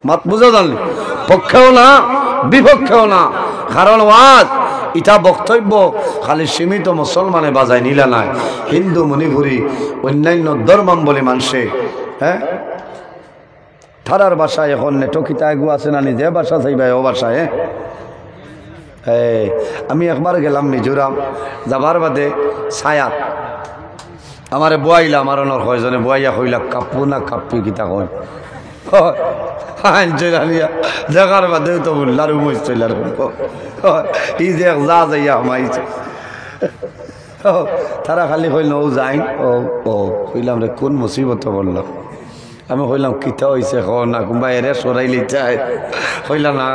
মত বুঝা জানলি পক্ষেও না বিপক্ষেও না। কারণ ওয়াজ ইটা বক্তব্য খালি সীমিত মুসলমানে বাজায় নিলা নাই, হিন্দু মণিপুরি অন্যান্য ধর্মাম্বলী মানুষে হ্যাঁ থারার বাসায় এখন নেটকিতা এগু আছে না, নিজে বাসা চাইবা ও বাসায়। আমি একবার গেলাম মিজোরাম, যাবার বাদে ছায়াত আমারে বয়াইলা, আমার অনর কয়জনে বয়াইয়া কইলা কাপু না কাপ্পি কিতা কয় দেখার বাদেও তো উল্লার উমস চলার ই যে যা যাইয়া আমাইছে তারা খালি কইল ও যাই ও কইলাম রে কোন মুসিবত বলল। আমি কইলাম কিতা হয়েছে না কোনবা এরে সরাইলি চাই, কইলা না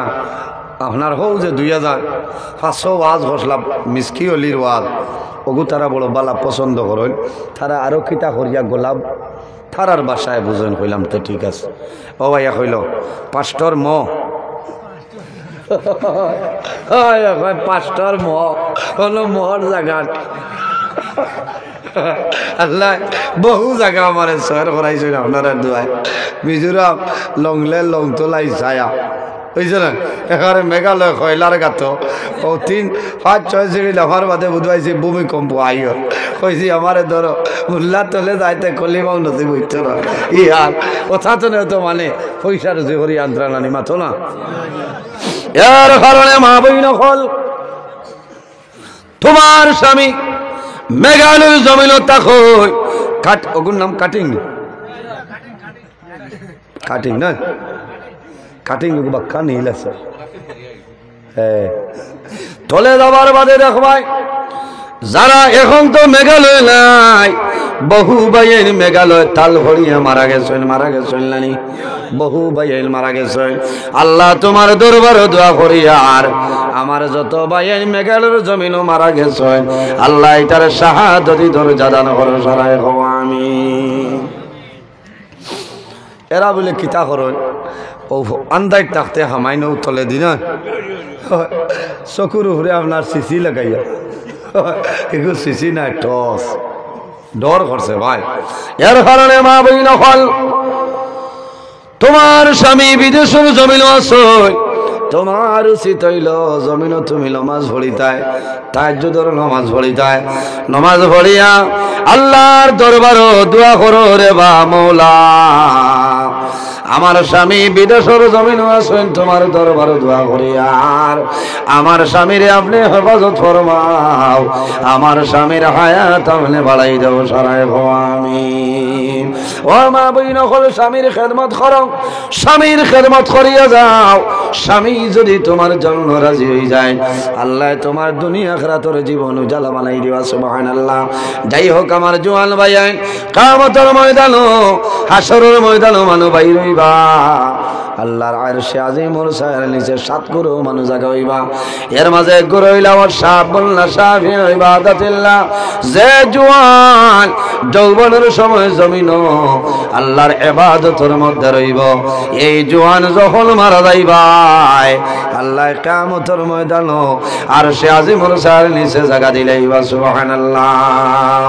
আপনার হও যে 2500 ওয়াজ ঘষলাম মিসকি অলির ওয়াজ ওগু তারা বড় বালা পছন্দ করেন, তারা আরো কিতা করিয়া গোলাপ থারার বাসায় বুঝেন। কইলাম তো ঠিক আছে। ও ভাইয়া কইল পাঁচটার পাঁচটার হলো মোহর জায়গা। আল্লাহ বহু জায়গা আমার শহর করাইছে আপনারা দুয়ায়। মিজোরাম লংলে লং তোলাই ছায়া বুঝছে না, এখানে মেঘালয় কয়লার গাত ও 3-5-6 সিঁড়ি লাফার বাদে বুধবাইছি ভূমিকম্প আইয় কইছি আমারে ধরো উল্লা তলে যাইতে কলিমাও নথি বুঝছো না ই আর কথা তো নেই তো মানে পয়সা রুজি করি আন্দ্রানি মাথো না। এর কারণে মা বই নকল তোমার স্বামী মেঘালয় জমিন তাকো কাট ওগুর নাম কাটিং কাটিং না কাটিং বাক্কা নীল আছে। হ্যাঁ তলে যাবার বাদে দেখবাই যারা এখন তো মেঘালয় নাই, বহু ভাইয়ের মেঘালয় তাল ভরিয়া মারা গেছেন নানি, বহু ভাইয়ের মারা গেছেন। আল্লাহ তোমার দরবার দোয়া করিয়া আর আমার যত ভাইয়ের মেঘালয়ের জমিনও মারা গেছেন আল্লাহ এটার শাহাদতি দরজা দান করো সারাই হব আমি। এরা বলে কিতা করেন ও আন্দাজ থাকতে হামাই নৌ তলে দিন চকুর উপরে আপনার সিসি লাগাইয়া এগুলো সিসি নাই টস ডর করছে ভাই। এর কারণে মা বই নকল তোমার স্বামী বিদেশের জমিন আছে, তোমার উচিত হইল জমিন তুমি নমাজ পড়িতায়, তাহাজ্জুদের নমাজ পড়িতায়, নমাজ পড়িয়া আল্লাহর দরবার দোয়া করো রে বা মৌলা আমার স্বামী বিদেশের জমিন আছেন, তোমার দরবার দোয়া করি আর আমার স্বামীরে আপনি হেফাজত ফরমাও, আমার স্বামীর হায়াত আপনি বাড়াই দেব সারাই আমি। ও মা বই নকল স্বামীর খেদমত করো, স্বামীর খেদমত করিয়া যাও। স্বামী যদি তোমার জন্য রাজি হয়ে যায় আল্লাহ তোমার দুনিয়া আখিরাতের জীবন উজালা বানাই দিবা সুবহানাল্লাহ। যাই হোক আমার জোয়ান ভাই কিয়ামতের ময়দানো হাসরের ময়দানো মানু ভাই রইবা আল্লাহর আরশে আজিমুল সায়ের নিচে 7 গুরু মানু জায়গা হইবা। এর মাঝে এক গুরু হইলা ওয়াসাবুল্লা শাফি ইবাদাতিল্লাহ, যে জওয়ান যৌবনের সময় জমিন আল্লাহর ইবাদতের মধ্যে রইব, এই জওয়ান যখন মারা যাইবা আল্লাহ কিয়ামতের ময়দানো আরশে আজিমুল সায়ের নিচে জায়গা দিলাইবা সুবহানাল্লাহ।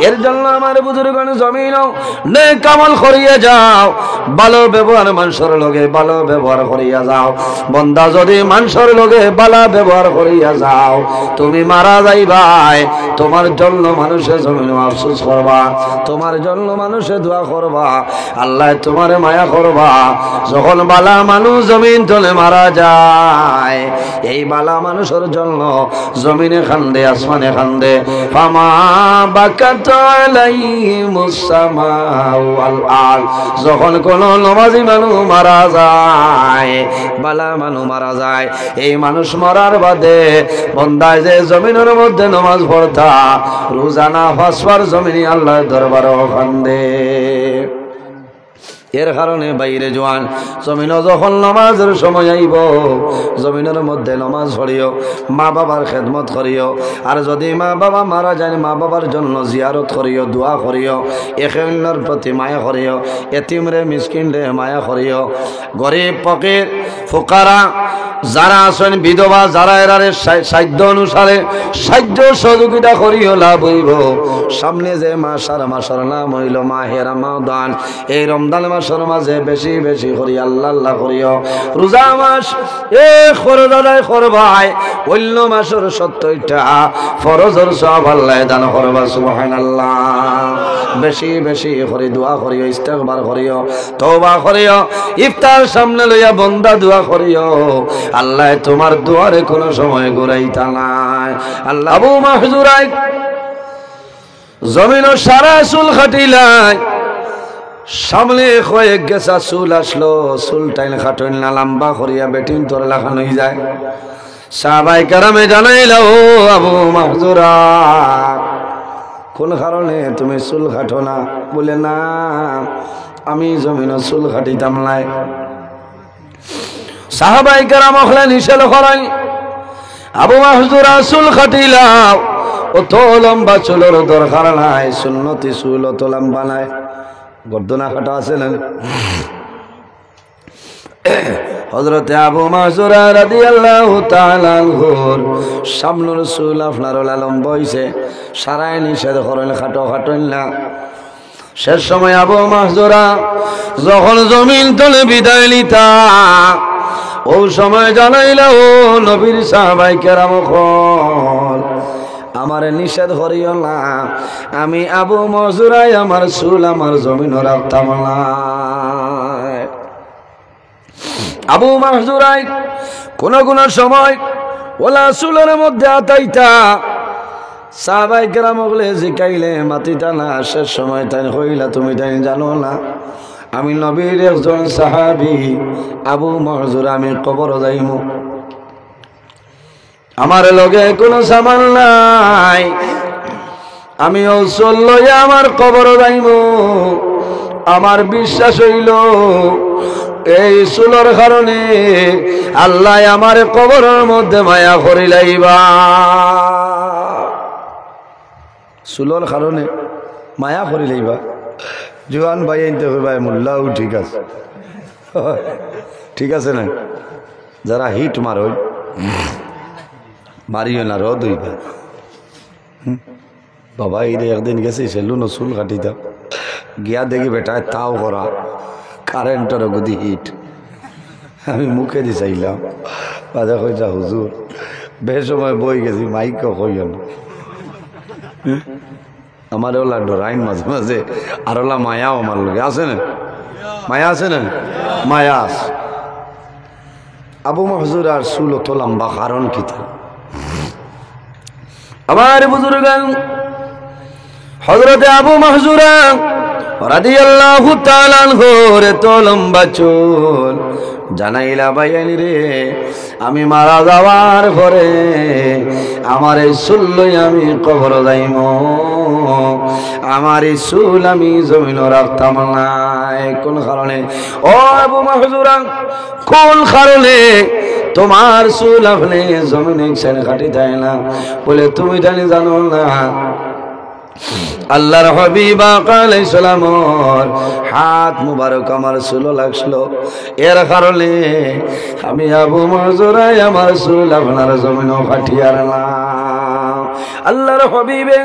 এর জন্য আমার বুজুর্গণ জমিন নেক আমল করিয়া যাও, ভালো ব্যবহার মানুষের লগে ভালো ব্যবহার করিয়া যাও। বন্দা যদি মানুষের লগে ভালো ব্যবহার করিয়া যাও তুমি মারা যাইবাই, তোমার জন্য মানুষে জমিন আফসোস করবা, তোমার জন্য মানুষে দোয়া করবা, আল্লাহ তোমারে মায়া করবা। যখন বালা মানুষ জমিন তলে মারা যায় এই বালা মানুষের জন্য জমিনে খান্দে আসমানে খান্দে ফামা বাকাত আলাইহিমুস সামাউ ওয়াল আরদ। যখন কোন নমাজি মানুষ মারা যায় বালা মানুষ মারা যায় এই মানুষ মরার বাদে বন্দায় যে জমিনের মধ্যে নামাজ পড়তা রোজানা ফাসবার জমিনে আল্লাহর দরবারে খান্দে। এর কারণে বাইরে জোয়ান জমিন যখন নামাজের সময় আইব জমিনের মধ্যে নামাজ পড়িও, মা বাবার খেদমত করিও, আর যদি মা বাবা মারা যায় মা বাবার জন্য জিয়ারত করিও, দোয়া করিও, একে অন্যের প্রতি মায়া করিও, এতিম রে মিসকিন রে মায়া করিও, গরিব ফকির ফুকারা যারা আছেন বিধবা যারা এরারে সাধ্য অনুসারে সাহায্য সহযোগিতা করিও লাভ হইব। সামনে যে মাসের নাম হইল মাহে রমাদান, এই রমজান মাসের মাঝে বেশি বেশি করি আল্লাহ আল্লাহ করিও। রোজা মাস এ খরচ আদায় করবাই, অন্য মাসের 70টা ফরজের সওয়াব আল্লাহ দান করবা। সুবহানাল্লাহ। বেশি বেশি করে দোয়া করিও, ইস্তেগফার করিও, তওবা করিও, ইফতার সামনে লইয়া বন্দা দোয়া করিও। আল্লাহ তোমার দুয়ারে কোনো সময় ঘুরাইতা নাই। আল্লাহ আবু মাহজুরাই জমিন সারা চুল খাটিলাই, সামনে কয়েক গেছা চুল আসলো, চুল টাইল খাটইল না লম্বা করিয়া বেটিন তোর লাখান হয়ে যায়। সাহাবায়ে কেরামে জানাইল, ও আবু মাহজুরা কোন কারণে তুমি চুল কাটো না? বলে না আমি জমিন চুল কাটিতাম নাই। সাহাবায়ে কেরাম ওখানে নিষেধ করাই, আবু মাহজুরা চুল কাটিলাও, অত লম্বা চুলের দরকার নাই, সুন্নতি চুল অত লম্বা নাই, গর্দনা কাটা আছে না। হযরতে আবু মাহজুরা রাদিয়াল্লাহু তাআলা আনহুর সামনের চুল আপনার লম্বা হইছে, সারাই নিষেধ করেন খাটো খাটোইল না। শেষ সময় আবু মাহজুরা যখন জমিন তলে বিদায় লিতা, ও সময় জানাইল, ও নবীর সাহাবায়ে কেরাম আমার নিষেধ করিও না, আমি আবু মাহজুরাই আমার চুল আমার জমিন রাখতাম না। আবু মাহজুরাই কোন কোন সময় ওলা চুলের মধ্যে আতাইতা, সাহাবায়ে কেরাম বলে জিকাইলে মাতিতা না। শেষ সময় তাই কইলা, তুমি তাই জানো না আমি নবীর একজন সাহাবী আবু মাহজুরা, আমি কবর যাইমু, আমার লগে কোনো সামান নাই, আমি ঔষধ লইয়া আমার কবর যাইমু। আমার বিশ্বাস হইল এই চুলোর কারণে আল্লাহ আমার কবরের মধ্যে মায়া করিলাইবা। চুলোর কারণে মায়া করিলাইবা। জোয়ান ভাই আনতে ভাই মোল্লাও ঠিক আছে, ঠিক আছে না? যারা হিট মারো মারিও না, রদ হইবা। বাবা এই একদিন গেছি সেলুন চুল কাটিতাম, গিয়া দেখি বেটায় তাও করা কারেন্টের গদি হিট। আমি মুখে দি চাইলাম, বাজা কইটা হুজুর বেশ সময় বই গেছি, মাইক কইও না। আমার ওলা ডরাইন মাঝে মাঝে, আর ওলা মায়াও আমার লোকে আছে না, মায়া আছে না, মায়া আছে। আবু মাহজুর আর চুল অত লম্বা কারণ কি? আমার বুজুর্গান হযরতে আবু মাহজুরা রাদিয়াল্লাহু তাআলা আনহুর এত লম্বা চুল, জানাইলা বাইয়ানি রে আমি মারা যাওয়ার পরে আমার এই চুল লই আমি কবর যাইম, আমার এই চুল আমি জমিন রাখতাম না। কোন কারণে ও আবু মাহজুরা, কোন কারণে তোমার চুল আপনি জমিনে কাটি দেয় না? বলে তুমি জানি জানো না আল্লাহর হাবিব আলাইহিস সালামের হাত মুবারক আমার চুল লাগছিল, এর কারণে আমি আবু মাহজুরা আমার চুল আপনার জমিনও কাটিয়ার না। আল্লাহর হাবিবে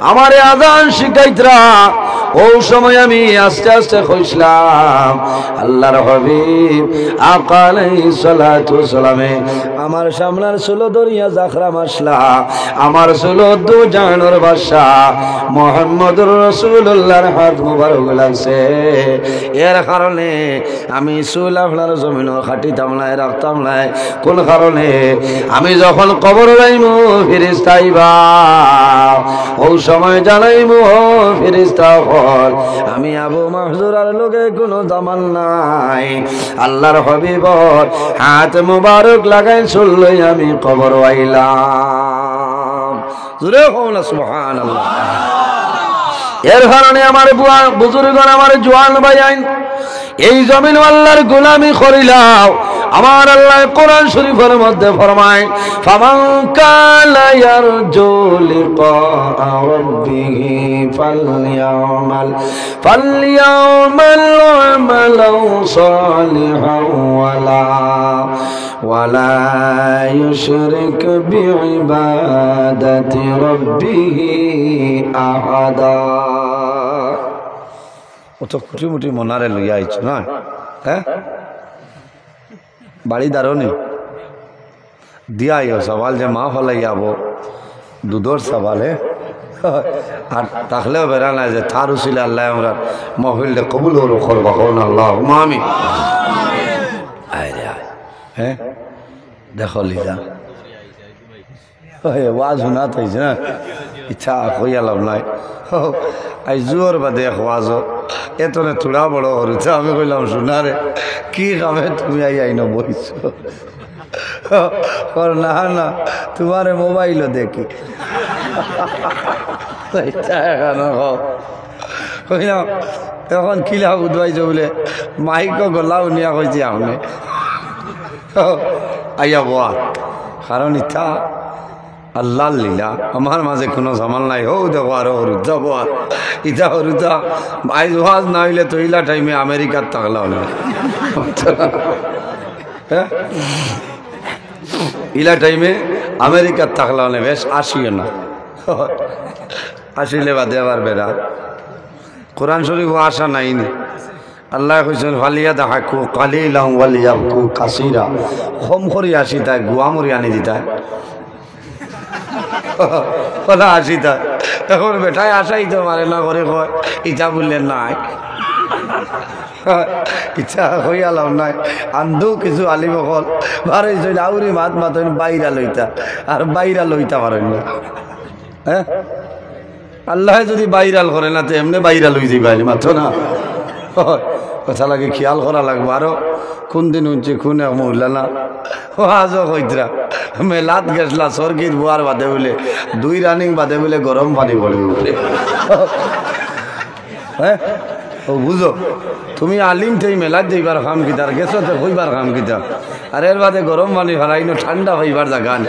আমারে আযান শিখাইতরা, ও সময় আমি আস্তে আস্তে কইছিলাম আল্লাহর হাবিব আকা আলাইহিস সালাতু সালামে আমার সামনের চুল দরিয়া জাখরা মাসলা, আমার চুল দু জাহানের বাদশা মুহাম্মদুর রাসূলুল্লাহর হাত মুবারক লাগছে, এর কারণে আমি চুল আপনার জমিনও কাটিতাম না, রাখতাম না। কোন কারণে? আমি যখন কবর যাইমু ফেরেশতা আইবা, ও সময় জানাইমু ও ফেরেশতা হল আমি আবু মাহজুরার লগে কোনো জামান নাই, আল্লাহর হাবিবর হাত মুবারক লাগাই চুল লই আমি কবর আইলাম। জোরে কও না সুবহানাল্লাহ। এর কারণে আমার বুজুর্গণ, আমার জওয়ান ভাইয়ান, এই জমিন আল্লাহর গোলামি করিলাও। আমার আল্লাহ কোরআন শরীফের মধ্যে ফরমায়, ফামান কানা ইয়ারজু লিকা রাব্বিহি ফালইয়ামাল আমালান সালিহান ওয়ালা ওয়ালা ইউশরিক বিইবাদাতি রাব্বিহি আহাদা। ও তো কুটি মুটি মনারে লইয়া আইছ না, হ্যাঁ বাড়ি দারোনি দিয়া আইও সওয়াল যে মা হলাই যাবো দুধর সওয়াল হে আর তাহলেও বেড়া না যে তার উসিলে আল্লাহ আমরা মহফিলটা কবুল করবা কোন আল্লাহ আমি হ্যাঁ দেখো লিজা ওয়াজ শুনা থাইছে না ইচ্ছা কইয়া লাভ নাই আই জোর বাদে ওয়াজ এতনে থোড়া বড় হরুছে আমি কইলাম শোনারে কি কামে তুমি আইন বইছ না না তোমার মোবাইলও দেখি কইলাম এখন কিলা বুধবাইছে বলে মাইক গলাও নিয়া কইছে আপনি আইয়া বোয়া কারণ ইচ্ছা আল্লাহ লীলা আমার মাঝে কোনো জামাল নাই হো দেখো আরো হরুদা বোয়া ইটা হরুদা আইজ ওয়াজ না হইলে তো ইলা টাইমে আমেরিকার থাকলাও না হ্যাঁ ইলা টাইমে আমেরিকার থাকলাও না বেশ আসিও না আসিলে বাদে আবার বেড়া কোরআন শরীফ আসা নাইনি আল্লাহ কইছেন ফালিয়া দাহাকু কালিলাম ওয়ালিয়াবকু কাসীরা কম করি আসি তাই গুয়া মরি আনি দিতায় বলা আসি তাই এখন বেটায় আসাই তো মারে না করে কয় ইচ্ছা বললেন নাই ইচ্ছা হইয়ালাম নাই আন্ধু কিছু আলিম হল বারে আউরি মাত মাতন বাইরা লইতা আর বাইরা লইতা পারেন না হ্যাঁ আল্লাহ যদি বাইরাল করে না তো এমনি বাইরাল হয়ে যাই মাত্র না কথা লাগে খেয়াল করা লাগবে আরো কোন দিন উঠছে কোন এক মহিলা না ও আজও হইতরা মেলাত গেছলা স্বর্গীর বুয়ার বাদে বলে 2 রানিং বাদে বলে গরম পানি পড়বে হ্যাঁ ও বুঝো তুমি আলিম থেই মেলাত যাইবার কাম কিতার গেছো তো হইবার কাম কিতা আর এর বাদে গরম পানি ফেলাইনো ঠান্ডা হইবার জাগান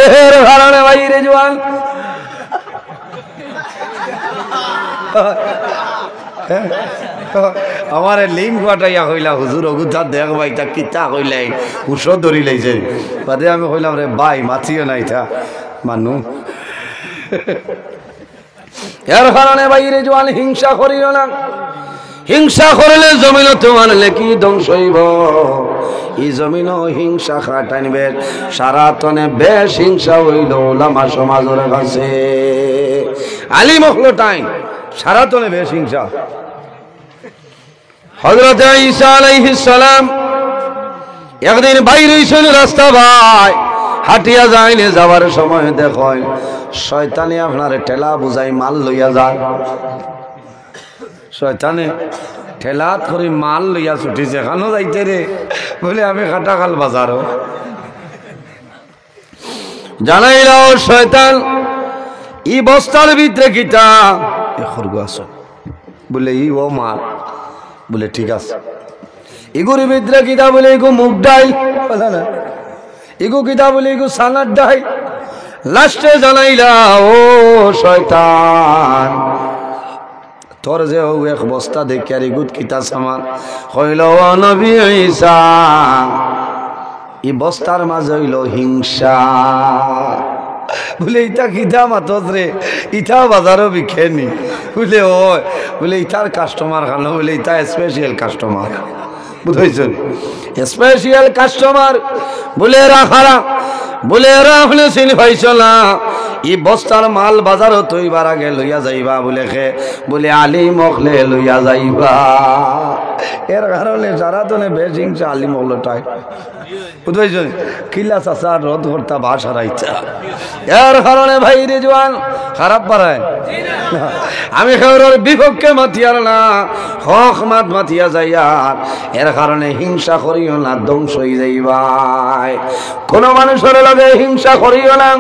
এর কারণে বাইরে জোয়ান আমার লিঙ্ক পাঠাইয়া কইলা হুজুর অগুথা দেখ ভাই তা কিতা কইলাই উষো ধরি লাইছে বাদে আমি কইলাম রে ভাই মাছিও নাই তা মানু এর কারণে বাইরে জোয়ান হিংসা করিও না হিংসা করলে জমিন তোমার লেকি ধ্বংস হইব এই জমিন হিংসা খাটাইবে সারা তনে বেশ হিংসা হইল ওলামা সমাজের কাছে আলিম হলো টাইম সারা তনে বেশ হিংসা হযরত ঈসা আলাইহিস সালাম একদিন বাইরে হইছেন রাস্তা ভাই হাঁটিয়া যাইনে যাওয়ার সময় দেখেন শয়তানে আপনার ঠেলা বুঝাই মাল লইয়া যায় শয়তানে ঠেলাত করে মাল লইয়া ছুটিছে কেন যাইতে রে বলে আমি কাটাখাল বাজারও জানাইলাও শয়তান ই বস্তার ভিতরে কিতা খরগোশ বলে ই ও মাল বলে ঠিক আছে ইগুর ভিতরে কিতা বলে ইগো মুগ ডাই বলে না ইগো কিতা বলে ইগো সানার ডাই লাস্টে জানাইলা ও শয়তান তোর যে ও এক বস্তা দেখে আর ইগুত কিতা সামান হইল ও নবী ঈসা ই বস্তার মাঝে হইল হিংসা বলে ইটা কিতা মাতত রে ইটা বাজারও বিখেনি বলে ও বলে ইটার কাস্টমার খানো বলে ইটা স্পেশাল কাস্টমার বুঝাইছেন স্পেশাল কাস্টমার বলে রাখারা বলে রাখলে চিনি পাইছলা ই বস্তার মাল বাজারও তৈবার আগে লইয়া যাইবা বলে খে বলে আলিম মখলে লইয়া যাইবা এর কারণে যারা তো বেশ হিংসা আলিম মখলো টাই বুঝাইছেন কিলা চাষার রদ করতা ভাষার ইচ্ছা এর কারণে ভাই রে জোয়ান খারাপ পারায় আমি খেউরের বিপক্ষে মাতিয়ার না হক মাত মাতিয়া যাইয়ার এর কারণে হিংসা করিও না ধ্বংস হয়ে যাইবাই কোন মানুষের লগে হিংসা করিও না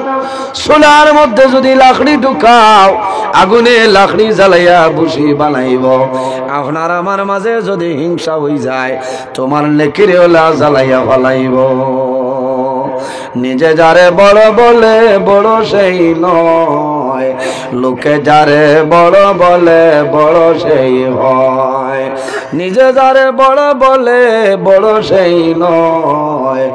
সোনার মধ্যে যদি লাকড়ি ঢুকাও আগুনে লাকড়ি জ্বালাইয়া বুসি বানাইব আপনার আমার মাঝে যদি হিংসা হয়ে যায় তোমার নেকিরে ওলা জ্বালাইয়া ফলাইব নিজে যারে বড় বলে বড় সেই নয় লোকে যারে বড় বলে বড় সেই হয় নিজে যারে বড় বলে বড় সেই নয়,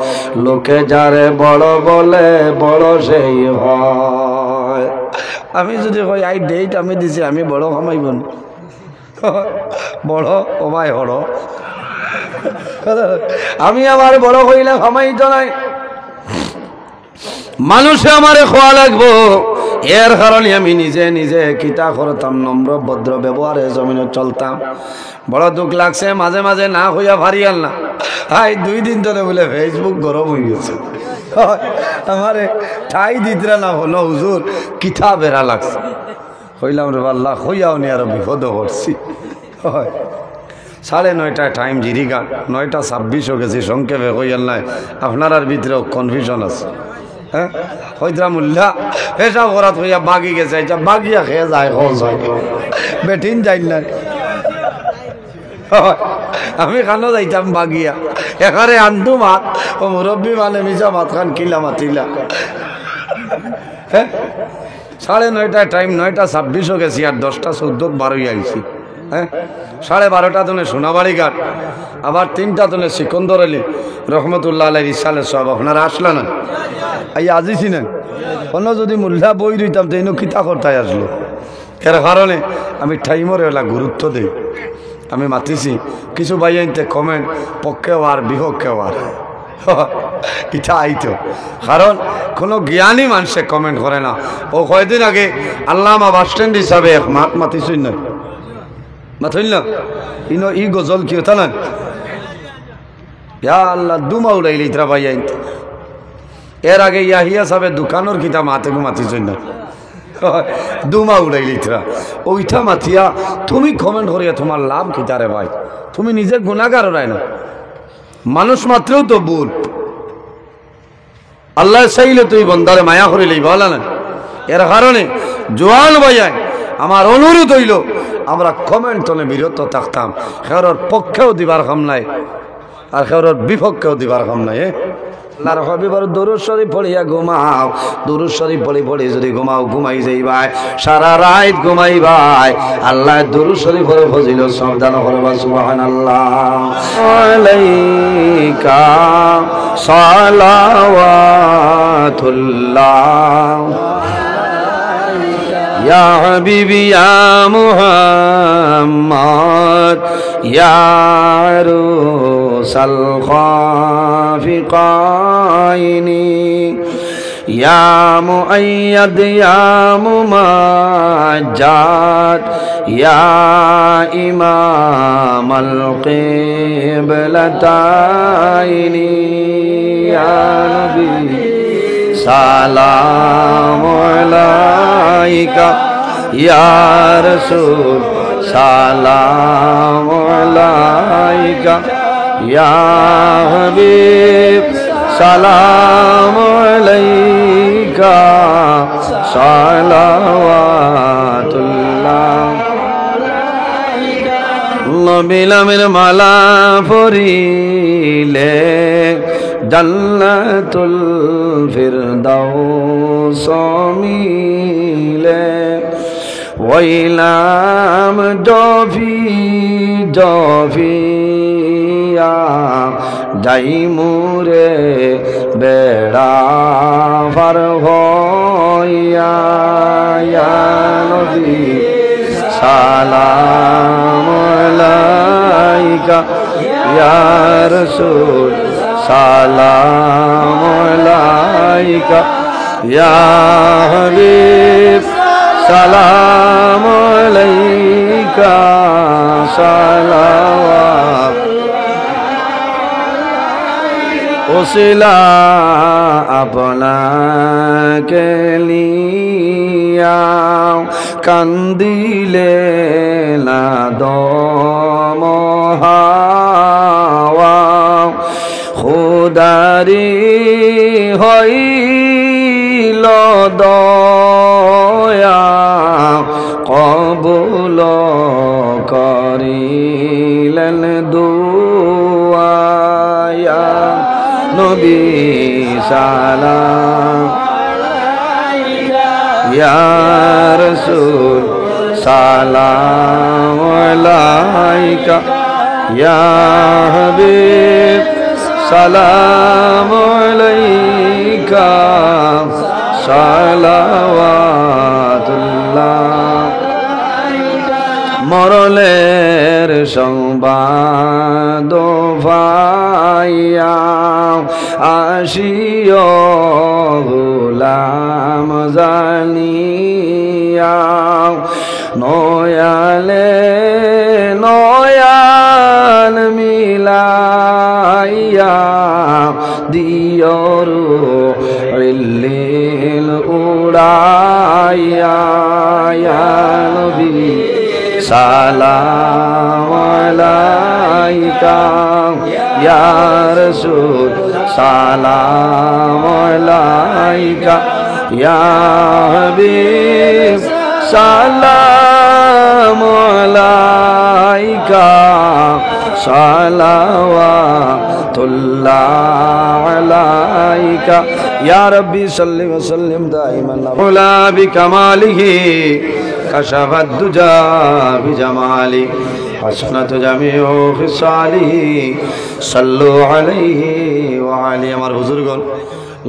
লোকে যারে বড় বলে বড় সেই হয়। আমি যদি কই আই ডেট আমি দিছি আমি বড় কামাইব না, বড় কমাই হড়, আমি আমার বড় হইলে কামাইতো নাই, মানুষে আমারে খোয়া লাগবো। এর কারণে আমি নিজে নিজে কিতা করতাম, নম্র ভদ্র ব্যবহারে জমিনে চলতাম। বড় দুঃখ লাগছে, মাঝে মাঝে না হইয়া ভারিয়াল না। হাই 2 দিন ধরে বলে ফেসবুক গরম হয়ে গেছে, আমারে ঠাই দিতরা না হলো হুজুর কিতা বেড়া লাগছে। হইলাম রে আল্লাহ, হইয়াও নি আরো বিপদ করছি। 9:30 টাইম জিরিগা, 9:26 হয়ে গেছি। সংক্ষেপে হইয়াল নাই, আপনার আর ভিতরেও কনফিউশন আছে। হ্যাঁ হইতরা মুল্লা পেশাব করাত হইয়া বাগি গেছে, বাগিয়া খেয়ে যায় হল হয় বেঠিন যাই না। আমি খানো যাইতাম বাগিয়া, এখানে আন্দু মাত ও মুরব্বী মানে মিশা মাত খান কিলা মাতিলা। হ্যাঁ 9:30 টাইম, 9:26 হয়ে গেছি, আর 10:14 12 আইছি। হ্যাঁ 12:30 তনে সোনাবাড়ি ঘাট, আবার 3টা তনে সিকন্দর আলী রহমতুল্লাহ আলাই ইসালে সব। আপনারা আসলা না? আই আজিছি না, অন্য যদি মোল্লা বই রইতাম তো এনে কিতা করতাই আসলো। এর কারণে আমি টাইমর এলা গুরুত্ব দিই। আমি মাতিছি কিছু ভাই আনতে কমেন্ট পক্ষেও আর বিপক্ষেও আর ইটা আইতো, কারণ কোনো জ্ঞানী মানুষে কমেন্ট করে না। ও কয়দিন আগে আল্লামা বাস স্ট্যান্ড হিসাবে এক মাত মাতিছই না, মাথইল না ইনো ই গজল কি হতা না, ইয়া আল্লাহ দুমা উড়াইলি ইতরা ভাই আনতে। এর আগে ইয়াহিয়া সাহেব দোকানের কিতা মাতে মাতিছই না, দুমা উড়াইলি ইতরা ওইটা মাতিয়া তুমি কমেন্ট করিয়া তোমার লাভ কিতারে ভাই? তুমি নিজে গুনাহগার রায় না, মানুষ মাত্রেও তো ভুল। আল্লাহ চাইলে তুই বন্দারে মায়া করে লইবা বলা না। এর কারণে জোয়ান ভাইয়াই আমার অনুরোধ হইল আমরা কমেন্ট তনে বিরত থাকতাম। খেরোর পক্ষেও দিবার কাম নাই আর খেরোর বিপক্ষেও দিবার কাম নাই। আল্লাহর হাবিবের দরুদ শরীফ পড়িয়া ঘুমাও, দরুদ শরীফ পড়ি পড়ি যদি ঘুমাও, ঘুমাই যাইবাই সারা রাত ঘুমাইবাই। আল্লাহ দরুদ শরীফ পড়ে ফজিলত সাবধান করবা। সুবহানাল্লাহ আলাইকা সালাওয়াতুল্লাহ ইয়া হাবিবি ইয়া মুহাম্মদ ইয়া রুসাল খাফিকাইনি ইয়া মুআইয়াদ ইয়া মুমাজ্জাদ ইয়া ইমামাল কিবলাতাইনি ইয়া নবী সালাম আলাইকা ইয়া রাসূল সালাম আলাইকা ইয়া হাবিব সালাম আলাইকা সালাওয়াতুল্লাহ। বিলামের মালা পরিলে জান্নাতুল ফিরদাউস মিলে, ওইলাম জফি জফিয়া যাই মুরে বেড়া পার হইয়া ইয়া নবী সালাম আলাইকা ইয়া রাসূল সালাম আলাইকা ইয়া হাবিব সালাম আলাইকা সালাওয়াত। ওসিলা আপনাকে লিয়া কান্দিলে না দম হাওয়া, খুদারি হইল দয়া কবুল করিলেন দুআ ইয়া নবী সালাম ইয়া রাসূল সালাম আলাইকা ইয়া হাবিব সালাম আলাইকা সালাওয়াতুল্লাহ মরলের সংবাদ ভাইয়া আসিও গোলাম জানিয়া নয়ালে নয়াল মিলাইয়া দিয়রু ইল্লিল উড়াইয়া ইয়া নবী সালাম আলাইকা ইয়া রাসূল সালাম আলাইকা ইয়া হাবিব সালাম আলাইকা সালাওয়াতুল্লাহ আলাইকা ইয়া রাব্বি সাল্লি ওয়া সাল্লিম দাইমান আলা বিকামালিহি কাশাফাদ দুজা বিজামালি হাসনাত জামিউ খিসালিহি সাল্লু আলাইহি ওয়া আলি আমার হুজুরগণ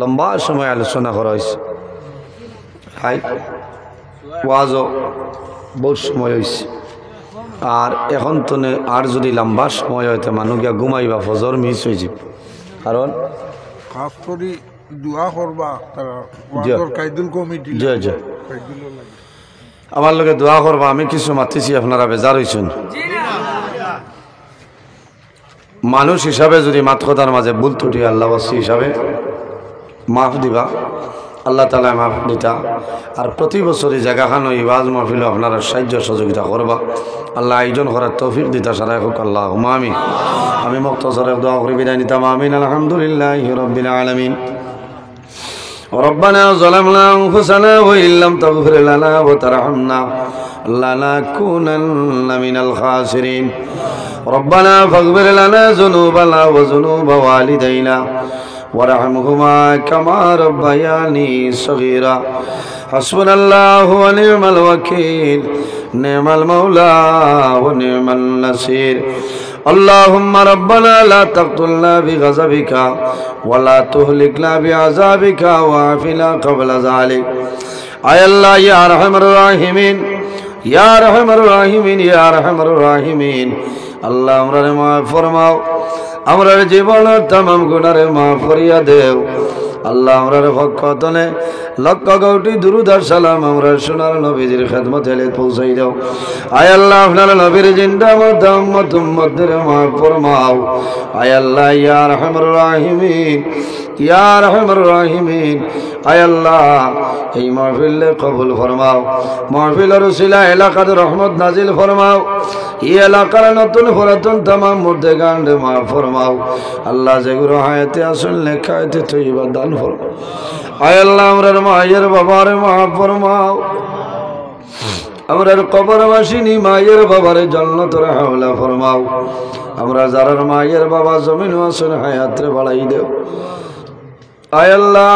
লম্বা সময় আলোচনা করা হয়েছে হাই ওয়াজও বহুত সময় হয়েছে আর এখন তো আর যদি লম্বা সময় হয়তো মানুষ গিয়া ঘুমাইবা ফজর মিস হয়ে যাব কারণ খাস করে দোয়া করবা তারা ওয়াজর কাইদুল কমিটি জয় জয় আমার লগে দোয়া করবা আমি কিছু মাতিছি আপনারা বেজার হইছেন মানুষ হিসাবে যদি মাত কথার মাঝে ভুল ত্রুটি আল্লাহবাসী হিসাবে মাফ দিবা আল্লাহ তাআলা মাফ দিতা আর প্রতি বছরই জায়গাখানো ওয়াজ মাহফিল আপনারা সাহায্য সহযোগিতা করবা আল্লাহ আয়োজন করার তৌফিক দিতা সারাই হোক আল্লাহুম্মা আমিন আমি মুক্তসরে দোয়া করি বিদায় নিতাম আমিন আলহামদুলিল্লাহি রাব্বিল আলামিন ربنا ظلمنا أنفسنا وإن لم تغفر لنا وترحمنا لنكونن من الخاسرين ربنا فاغفر لنا ذنوبنا وذنوب والدينا وارحمهما كما ربياني صغيرا حسبنا الله ونعم الوكيل نعم المولى ونعم النصير اللهم ربنا لا تقتلنا بغضبك ولا تهلكنا بعذابك وعافنا قبل ذلك اے اللہ یا ارحم الراحمین یا ارحم الراحمین یا ارحم الراحمین اللہ हमरा माफ फरमाओ हमरा জীবনের तमाम গুনাহে माफ করিয়া দেও আল্লাহ আমরার পক্ষ থেকে লক্ষ কোটি দুরূদ আর সালাম আমরা সোনার নবীজির খিদমতে এলে পৌঁছাই দাও আয় আল্লাহ আপনার নবীর জিন্দা উম্মত উম্মতদের মাফ ফরমাও আয় আল্লাহ ইয়া আরহামুর রাহিমিন ইয়া আরহামুর রাহিমিন আয় আল্লাহ এই মাহফিল কবুল ফরমাও মাহফিলের উসিলা এলাকাত রহমত নাজিল ফরমাও এই এলাকার নতুন পুরাতন तमाम মুর্দেগান মাফ ফরমাও আল্লাহ যেগুলো হায়াতে আসল লেখায়তে তৈবা দান ফরমাও আয় আল্লাহ আমরার মায়ের বাবার মাফ ফরমাও আমরার কবরবাসিনী মায়ের বাবার জান্নাতের হাওলা ফরমাও আমরা যারার মায়ের বাবা জমিন আসল হায়াতে বাড়াই দেও আয় আল্লাহ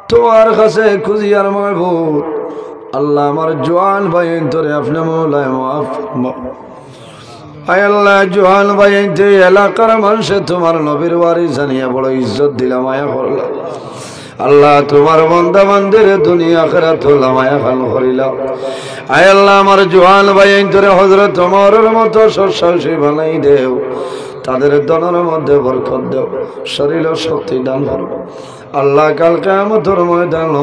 তোমার কাছে খুঁজিয়ার মাহবুব আল্লাহ আমার জওয়ান ভাই তোরে আপনি মওলায় মাফ ফরমাও আয় আল্লাহ জওয়ান ভাই তে এলাকার মানুষ তোমার নবীর ওয়ারিস জানিয়া বড় ইজ্জত দিলা মায়া করলা আল্লাহ তোমার বান্দা বান্দির দুনিয়া আখিরাত মায়া খান করিলা আয় আল্লাহ আমার জওয়ান ভাই তোরে হযরত ওমরের মতো সসাহসী বানাই দেও তাদের দনের মধ্যে বরকত দাও শরীর ও শক্তি দান করো আল্লাহ কাল কিয়ামতের ময়দান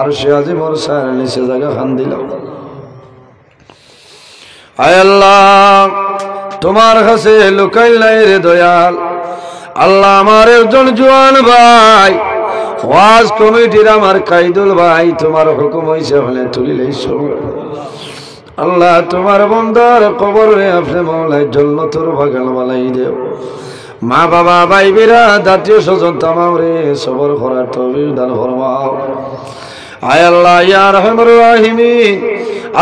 আরশে আজিমের ছায়ার নিচে জায়গা খান দিলাম আয় আল্লাহ তোমার কাছে লুকাই নাই রে দয়াল আল্লাহ আমার একজন জওয়ান ভাই ওয়াজ কমিটির আমার কাইদুল ভাই তোমার হুকুম হইছে বলে তুলিলেইছো আল্লাহ তোমার বান্দার কবরে আপনি মওলায় জান্নাতের বাগান বানাই দেও মা বাবা ভাই বিরা জাতীয় স্বজন তামাম রে সবর করার তৌফিক দান ফরমাও আয় আল্লাহ ইয়া রহমার রাহিমিন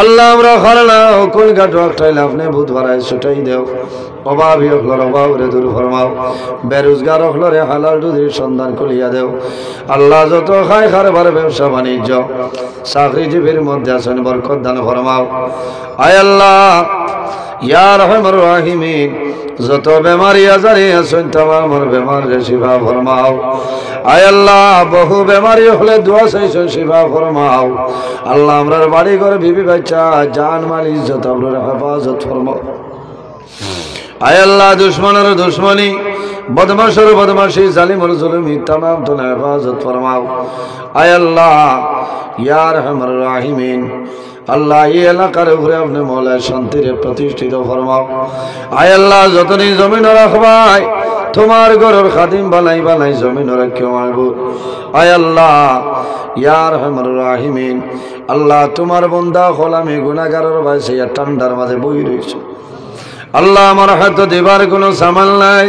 আল্লাহ আমরা খারনা কোন গাটো একটাইলে আপনি বুধ ভরায় ছুটাই দেও অভাবী হলর অভাব রে দূর ফরমাও বেরোজগার হলরে হালাল রুজির সন্ধান করিয়া দেও আল্লাহ যত খায় খারবার ব্যবসা বাণিজ্য চাকরিজীবীর মধ্যে আছেন বরকত দান ফরমাও আয় আল্লাহ ইয়া রহমার রাহিমিন যত বেমারি আজারি আছেন তামাম বেমারে শিফা ফরমাও আয় আল্লাহ বহু বেমারি হলে দোয়া চাইছেন শিফা ফরমাও আল্লাহ আমরার বাড়ি ঘরে বিবি বাচ্চা জান মাল ইজ্জত আপনার হেফাজত ফরমাও আয় আল্লাহ দুশ্মনের দুশ্মনী বদমাশের বদমাশি জালিমর জুলুমি তামাম তো হেফাজত ফরমাও আয় আল্লাহ ইয়া রহমার রাহিমিন আল্লাহ এই এলাকার উপরে আপনি মৌলায় শান্তিরে প্রতিষ্ঠিত ফরমাও আয় আল্লাহ যতদিন জমিন রাখবাই তোমার ঘরের খাদিম বানাই বানাই জমিন রাখিও মাহবুব আয় আল্লাহ ইয়া রহমার রাহিমিন আল্লাহ তোমার বন্দা হল আমি গুনাহগারের বাইসে ঠান্ডার মাঝে বই রয়েছে আল্লাহ আমার হাতে দিবার কোনো সামাল নাই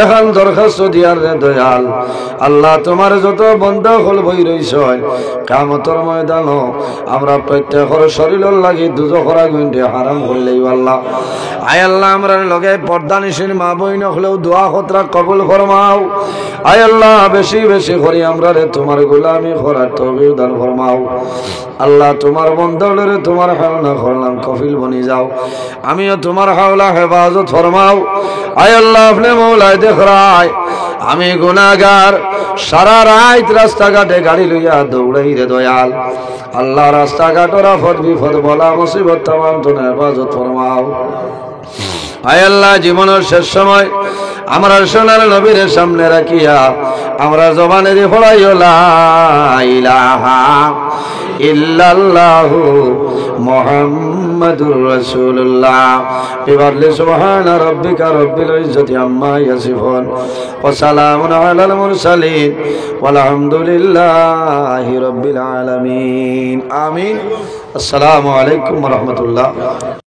এখন দরখাস্ত দিয়ার রে দয়াল আল্লাহ তোমার যত বন্ধ হল বই রইছ কিয়ামতের ময়দানও আমরা প্রত্যেকের শরীরের লাগি দুজখরা গুণে হারাম করিলেই আল্লাহ আয় আল্লাহ আমরা লগে পর্দানিশীল মা বইন হলেও দোয়া খতরা কবুল ফরমাও আয় আল্লাহ বেশি বেশি করি আমরা রে তোমার গোলামি করার তৌফিক দান ফরমাও আল্লাহ তোমার বন্ধরে তোমার হাওলা করলাম কফিল বনি যাও আমিও তোমার হাওলা হেফাজত ফরমাও আয় আল্লাহ আপনি মৌলায় দেখরায় আমি গুনাহগার সারা রাত রাস্তাঘাটে গাড়ি লইয়া দৌড়াই রে দয়াল আল্লাহ রাস্তাঘাটের আফত বিপদ বলা মুসিবত তামাম তো হেফাজত ফরমাও আয় আল্লাহ জীবনের শেষ সময় আমরা সোনার নবীর সামনে রাখিয়া আমরা জবানে দিয়ে পড়াইও লা ইলাহা ইল্লাল্লাহু মুহাম্মাদুর রাসূলুল্লাহ বিবরলি সুবহানা রাব্বিকা রাব্বিল ইজ্জাতি আম্মা ইয়াসিফুন ওয়া সালামুন আলাল মুরসালিন ওয়াল হামদুলিল্লাহি রাব্বিল আলামিন আমিন আসসালামু আলাইকুম ওয়া রাহমাতুল্লাহ।